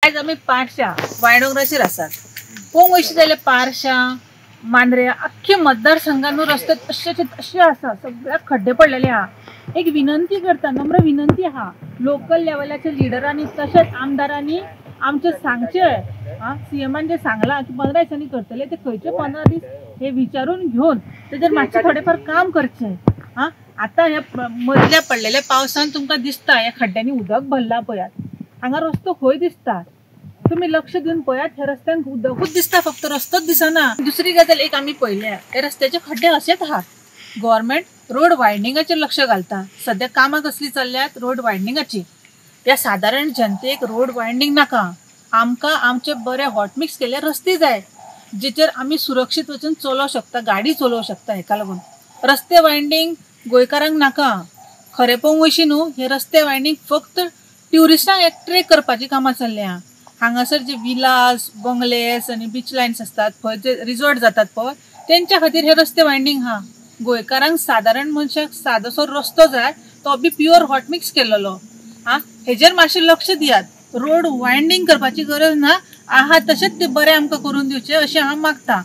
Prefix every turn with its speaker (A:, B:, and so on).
A: आज आम्ही पारशा वायडोंगराचेर आसात. पळोवंक वयशी जाल्यार पारशा मांद्र्या अख्खे मतदारसंघांतूय रस्ते तशेचे तशे आसा, सगळ्याक खड्डे पडलेले आहा. एक विनंती करता, नम्र विनंती आहा, लोकल लेवलाच्या लिडरांनी तशेंच आमदारांनी आमचे सांगचे, सीएमान जे सांगला की 15 दिसांनी करतले ते खंयचे 15 दीस हे विचारून घेवन तेजेर मातशें थोडेफार काम करचे. आता ह्या मदल्या पडलेल्या पावसान तुमकां दिसता ह्या खड्ड्यांनी उदक भरला पळयात. हांगा रस्तो खंय दिसता, तुम्ही लक्ष दिवन पळयात. ह्या रस्त्यांक उदकूच दिसता, फक्त रस्तोच दिसना. दुसरी गजाल एक आमी पळयल्या, हे रस्त्याचे खड्डे असेच आहात. गव्हर्मेंट रोड वायडनिंगाचेर लक्ष घालता. सध्या कामां कसली चल्ल्यात रोड वायडनिंगाची. त्या सादारण जनतेक रोड वायडनिंग नाका. आमकां आमचे बरे हॉटमिक्स केले रस्ते जाय, जेचेर आमी सुरक्षीत वचून चलोवंक शकता, गाडी चलोवंक शकता. हेका लागून रस्ते वायडनिंग गोंयकारांक नाका. खरें पळोवंक वयशी न्हू, हे रस्ते वायडनिंग फक्त ट्युरिस्टांक एट्रॅक्ट करपाची कामां चल्ल्या. हांगासर जे विलास बंगलेस आनी बीच लायन्स असतात पळय, जे रिसॉर्ट जातात पळय, तेंच्या खातीर हे रस्ते वायडनिंग हा. गोंयकारांक सादारण मनशाक सादोसो रस्तो जाय, तो बी प्युअर हॉटमिक्स केलेलो. हेजेर मातशें लक्ष दियात. रोड वायडनिंग करपाची गरज ना, आहा तशेंच ते बरें आमकां करून दिवचे अशें हांव मागतां.